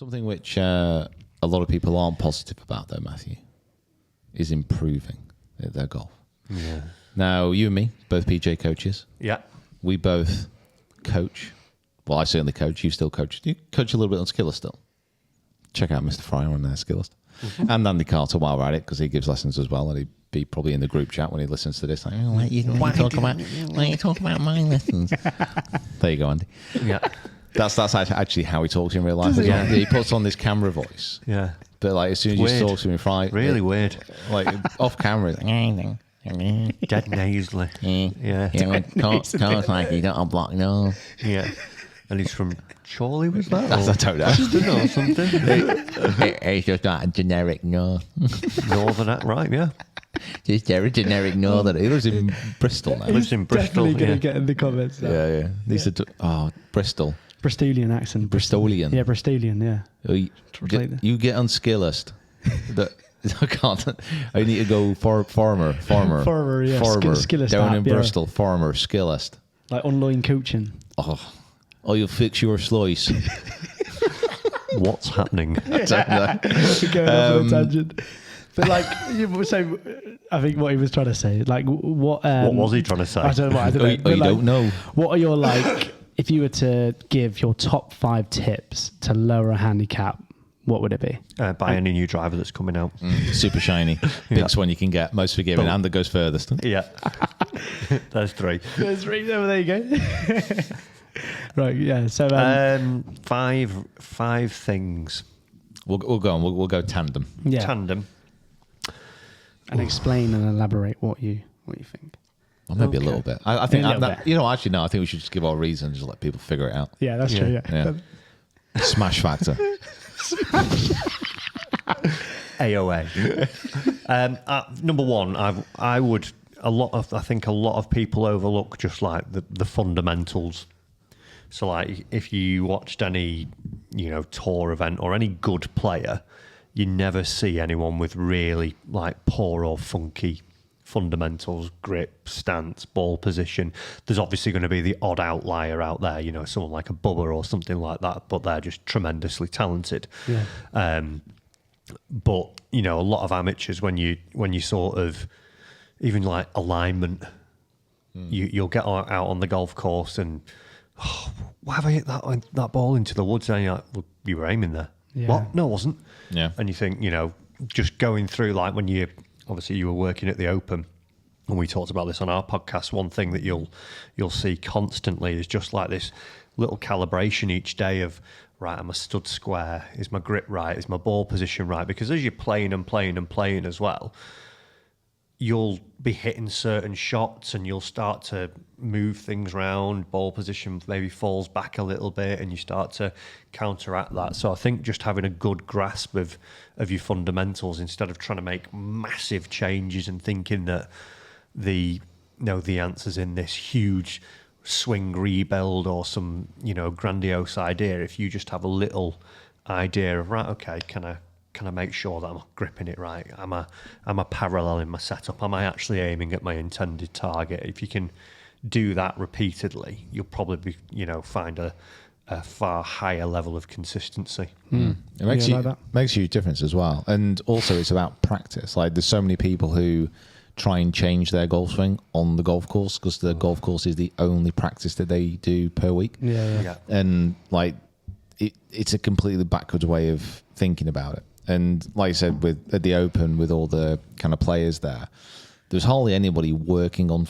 Something which a lot of people aren't positive about, though, Matthew, is improving at their golf. Yeah. Now, you and me, both PJ coaches. Yeah. We both coach. Well, I certainly coach. You still coach. You coach a little bit on Skiller still. Check out Mr. Fryer on Skillist. Mm-hmm. And Andy Carter while we're at it, because he gives lessons as well, and he'd be probably in the group chat when he listens to this. Like, why are you talking about my lessons? There you go, Andy. Yeah. That's actually how he talks in real life as well. He puts on this camera voice. Yeah. But like as soon as you talk to him in front, really weird. Like off camera, like, dead nasally. Yeah. Carl's like you got a block nose. Yeah. And he's from Chorley, was that? That's I don't know. Or something. It's just like a generic no. Northern, right? Yeah. Just a generic northern. He lives in Bristol now. He lives in Bristol. Definitely going to get in the comments. Now. Yeah. These are Bristol. Bristolian accent. Bristolian. Yeah, Bristolian. Yeah. You get on Skillist. I can't. I need to go farmer. Farmer, yeah. Skillist down app, in Bristol. Farmer, Skillist. Like online coaching. Oh, you'll fix your slice. What's happening? I don't know. Going off on a tangent. But like, so I think what he was trying to say, like, what was he trying to say? I don't know. You don't know. What are your like? If you were to give your top 5 tips to lower a handicap, what would it be? Buy any new driver that's coming out. Super shiny. Biggest one you can get. Most forgiving and that goes furthest. Yeah. There's 3. There's 3. There you go. Right. Yeah. So 5 things. We'll go on. We'll go tandem. Yeah. Tandem. And explain and elaborate what you think. Well, maybe a little bit. I think actually no. I think we should just give our reasons and just let people figure it out. Yeah, that's true. Yeah. Smash factor. AOA. Number 1, I think a lot of people overlook just like the fundamentals. So like if you watched any, tour event or any good player, you never see anyone with really like poor or funky fundamentals, grip, stance, ball position. There's obviously going to be the odd outlier out there, someone like a Bubba or something like that, but they're just tremendously talented. Yeah. But a lot of amateurs, when you sort of even like alignment, you'll get out on the golf course and why have I hit that ball into the woods? And you're like, well, you were aiming there. Yeah. What? No, I wasn't. Yeah. And you think, just going through like when you were working at the Open, and we talked about this on our podcast. One thing that you'll see constantly is just like this little calibration each day of, right, am I stood square? Is my grip right? Is my ball position right? Because as you're playing as well, you'll be hitting certain shots and you'll start to move things around. Ball position maybe falls back a little bit and you start to counteract that. So I think just having a good grasp of your fundamentals instead of trying to make massive changes and thinking that the answer's in this huge swing rebuild or some, grandiose idea. If you just have a little idea of, right, okay, can I make sure that I'm gripping it right? Am I paralleling my setup? Am I actually aiming at my intended target? If you can do that repeatedly, you'll probably find a far higher level of consistency. It makes you a difference as well. And also it's about practice. Like there's so many people who try and change their golf swing on the golf course because the golf course is the only practice that they do per week. Yeah. And like it's a completely backwards way of thinking about it. And like I said, at the Open, with all the kind of players there's hardly anybody working on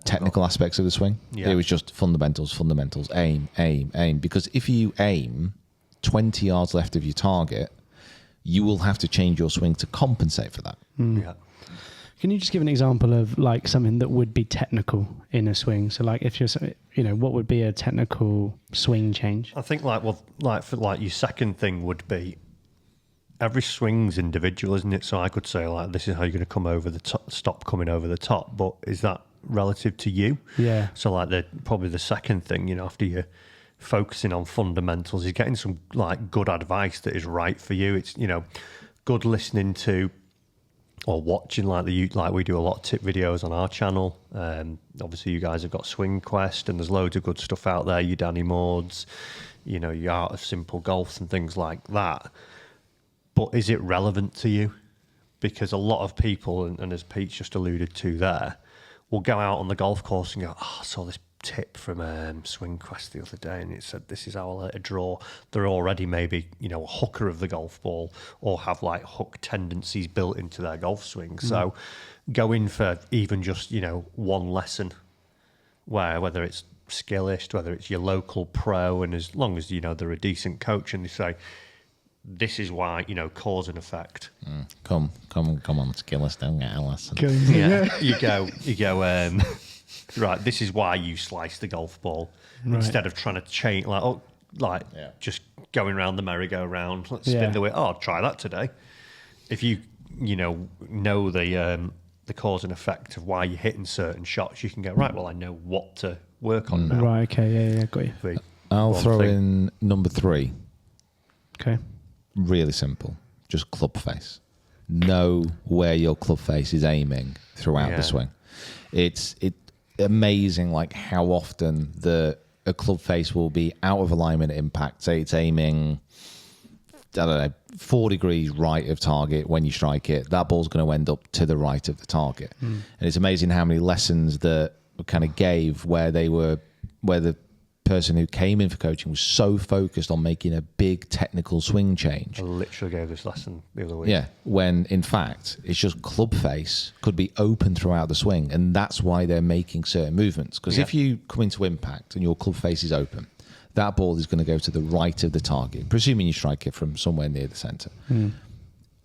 technical aspects of the swing. Yeah. It was just fundamentals, aim. Because if you aim 20 yards left of your target, you will have to change your swing to compensate for that. Yeah. Can you just give an example of like something that would be technical in a swing? So like if you're, what would be a technical swing change? I think your second thing would be, every swing's individual, isn't it? So I could say like, this is how you're going to come over the top, stop coming over the top. But is that relative to you? Yeah. So like probably the second thing, after you're focusing on fundamentals, is getting some like good advice that is right for you. It's, good listening to or watching like we do a lot of tip videos on our channel. Obviously, you guys have got Swing Quest, and there's loads of good stuff out there. You Danny Maud's, your Art of Simple Golf and things like that. But is it relevant to you? Because a lot of people, and as Pete's just alluded to there, will go out on the golf course and go, "Oh, I saw this tip from Swing Quest the other day, and it said this is how I'll let it draw." They're already maybe a hooker of the golf ball, or have like hook tendencies built into their golf swing. So go in for even just one lesson, whether it's Skillist, whether it's your local pro, and as long as they're a decent coach and they say, this is why, cause and effect. Come on, Skillist, don't get a lesson. Yeah, you go. Right, this is why you slice the golf ball instead of trying to change, just going around the merry-go-round. Let's spin the wheel. Oh, I'll try that today. If you know the cause and effect of why you're hitting certain shots, you can go, right, well, I know what to work on now. Right, okay, yeah, got you. I'll throw in number 3. Okay. Really simple. Just club face. Know where your club face is aiming throughout the swing. It's amazing like how often a club face will be out of alignment at impact. Say it's aiming, I don't know, 4 degrees right of target when you strike it. That ball's going to end up to the right of the target. And it's amazing how many lessons that kind of gave where the person who came in for coaching was so focused on making a big technical swing change. I literally gave this lesson the other week. Yeah, when in fact it's just club face could be open throughout the swing, and that's why they're making certain movements. Because if you come into impact and your club face is open, that ball is going to go to the right of the target, presuming you strike it from somewhere near the centre.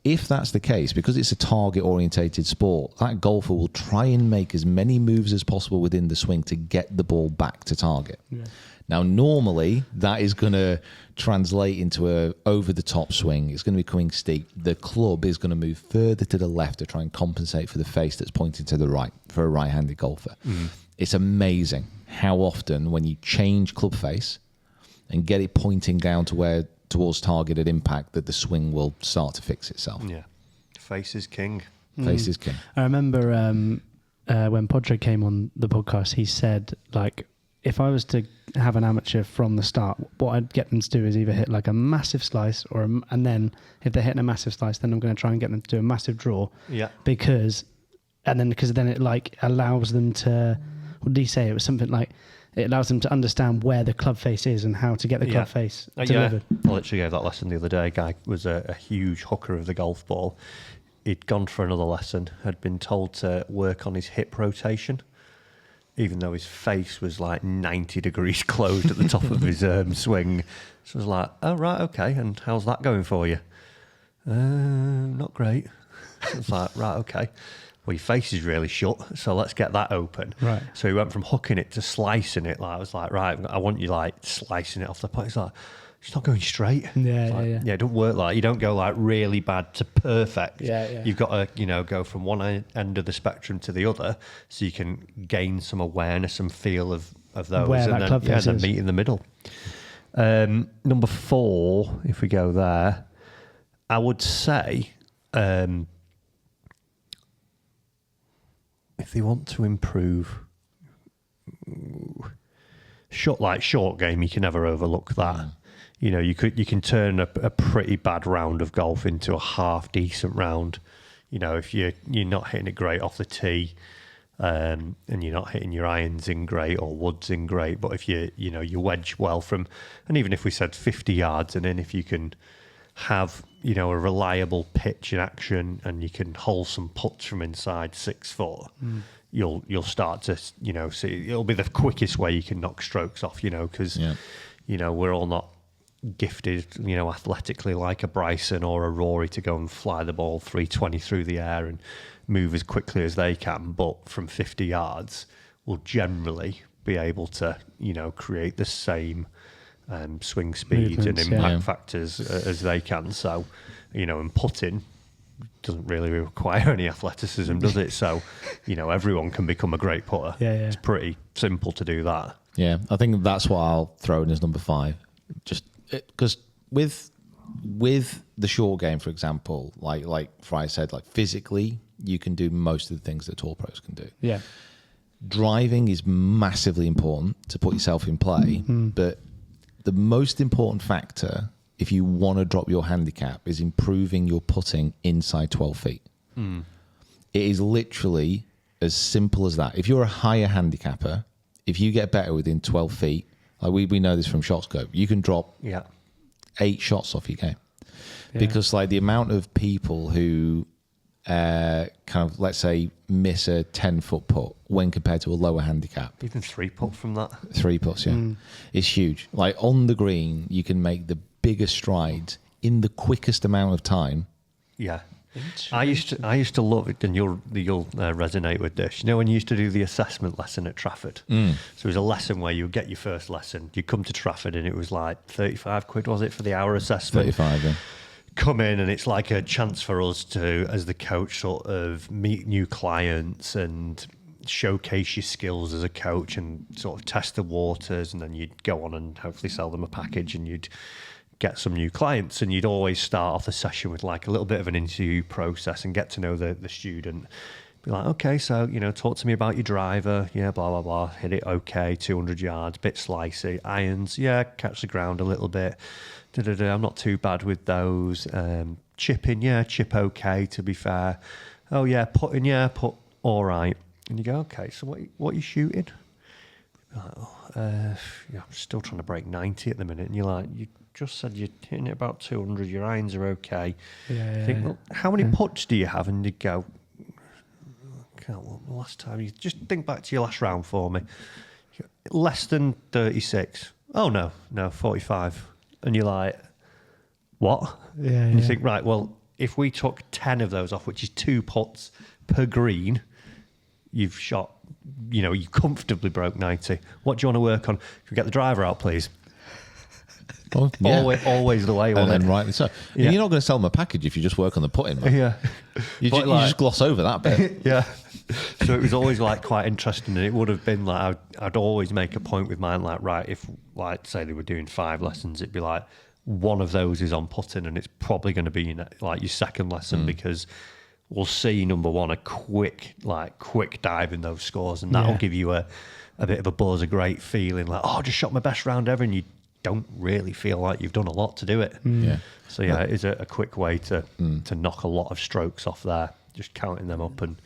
If that's the case, because it's a target-orientated sport, that golfer will try and make as many moves as possible within the swing to get the ball back to target. Now, normally, that is going to translate into a over-the-top swing. It's going to be coming steep. The club is going to move further to the left to try and compensate for the face that's pointing to the right for a right-handed golfer. It's amazing how often when you change club face and get it pointing down to towards target at impact, that the swing will start to fix itself. Yeah. Face is king. Face is king. I remember when Podre came on the podcast, he said, like, if I was to have an amateur from the start, what I'd get them to do is either hit like a massive slice, and then if they're hitting a massive slice, then I'm going to try and get them to do a massive draw. Yeah. Because then it like allows them to, what did he say? It was something like, it allows them to understand where the club face is and how to get the club face delivered. I literally gave that lesson the other day. A guy was a huge hooker of the golf ball. He'd gone for another lesson, had been told to work on his hip rotation, even though his face was like 90 degrees closed at the top of his swing. So I was like, oh, right, okay, and how's that going for you? Not great. So I was like, right, okay. Well, your face is really shut, so let's get that open. Right. So he went from hooking it to slicing it. Like I was like, right, I want you like slicing it off the point. It's like, it's not going straight. Yeah, Yeah, it don't work like, you don't go like really bad to perfect. Yeah. You've got to, go from one end of the spectrum to the other, so you can gain some awareness and feel of those, Where and that then club face then is. meet in the middle. Number 4, if we go there, I would say, if they want to improve, short game, you can never overlook that. You can turn a pretty bad round of golf into a half decent round. If you're not hitting it great off the tee, and you're not hitting your irons in great or woods in great, but if you wedge well from, and even if we said 50 yards, and then if you can have a reliable pitch in action, and you can hole some putts from inside 6 foot, you'll start to see, it'll be the quickest way you can knock strokes off, because we're all not gifted athletically like a Bryson or a Rory to go and fly the ball 320 through the air and move as quickly as they can, but from 50 yards we'll generally be able to create the same swing speed and impact factors as they can. So, and putting doesn't really require any athleticism, does it? So, everyone can become a great putter. Yeah. It's pretty simple to do that. Yeah, I think that's what I'll throw in as number 5. Just because with with the short game, for example, like Fry said, like physically, you can do most of the things that tour pros can do. Yeah. Driving is massively important to put yourself in play, but the most important factor, if you want to drop your handicap, is improving your putting inside 12 feet. It is literally as simple as that. If you're a higher handicapper, if you get better within 12 feet, like we know this from ShotScope, you can drop 8 shots off your game. Yeah. Because like the amount of people who kind of, let's say, miss a 10-foot putt when compared to a lower handicap. Even 3-putt from that. 3 putts, yeah. It's huge. Like on the green, you can make the biggest strides in the quickest amount of time. Yeah. I used to love it, and you'll resonate with this. You know, when you used to do the assessment lesson at Trafford, so it was a lesson where you would get your first lesson. You come to Trafford, and it was like 35 quid, was it, for the hour assessment? 35, yeah. Come in, and it's like a chance for us to, as the coach, sort of meet new clients and showcase your skills as a coach and sort of test the waters, and then you'd go on and hopefully sell them a package, and you'd get some new clients, and you'd always start off the session with like a little bit of an interview process and get to know the student. Be like, okay, so, you know, talk to me about your driver. Yeah, blah, blah, blah. Hit it okay, 200 yards, bit slicey. Irons, yeah, catch the ground a little bit. I'm not too bad with those. Chipping, yeah, chip okay, to be fair. Oh, yeah, putting, yeah, putt all right. And you go, okay, so what are you shooting? You're like, yeah, I'm still trying to break 90 at the minute. And you're like, you just said you're hitting it about 200, your irons are okay. Well, how many putts do you have? And you go, well, last time, you just think back to your last round for me. Less than 36. Oh, no, 45. And you're like, what? And you think, right, well, if we took 10 of those off, which is 2 putts per green, you've shot, you know, you comfortably broke 90. What do you want to work on? Can we get the driver out, please? Well, yeah. Always the way, and then rightly so. And you're not going to sell them a package if you just work on the putting, man. Yeah. You just gloss over that bit. Yeah. So it was always like quite interesting, and it would have been like I'd always make a point with mine, like, right, if like say they were doing 5 lessons, it'd be like one of those is on putting, and it's probably going to be like your second lesson, because we'll see, number one, a quick dive in those scores, and that'll give you a bit of a buzz, a great feeling, like, oh, I just shot my best round ever, and you don't really feel like you've done a lot to do it. Yeah. So yeah, it is a quick way to knock a lot of strokes off there, just counting them up and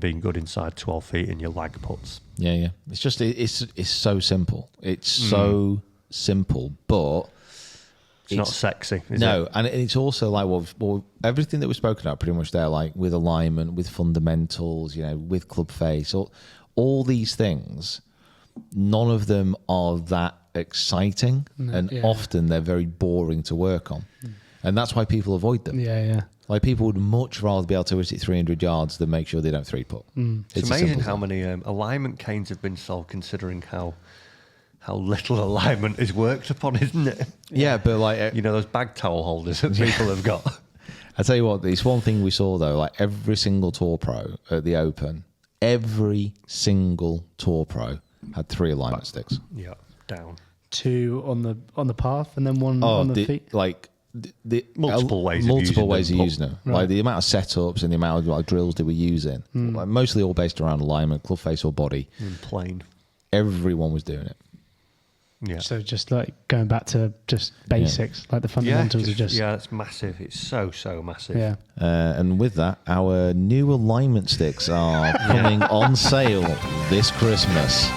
being good inside 12 feet in your lag putts. Yeah. It's just it's so simple. It's so simple, but it's not sexy. Is no, it? and it's also like well, everything that we've spoken about pretty much there, like with alignment, with fundamentals, you know, with club face, all these things. None of them are that exciting, and often they're very boring to work on, and that's why people avoid them. Yeah. Like people would much rather be able to hit it 300 yards than make sure they don't 3-putt. It's amazing how many alignment canes have been sold, considering how little alignment is worked upon, isn't it? Yeah, but like you know, those bag towel holders that people have got. I tell you what, it's one thing we saw though. Like every single tour pro at the Open, every single tour pro had 3 alignment sticks. Yeah, down. 2 on the path, and then 1 on the feet. Like the multiple ways of using them. Right. Like the amount of setups and the amount of like drills they were using, like mostly all based around alignment, club face or body. Plane. Everyone was doing it. Yeah. So just like going back to just basics, like the fundamentals are just... Yeah, it's massive. It's so massive. Yeah. And with that, our new alignment sticks are coming on sale this Christmas.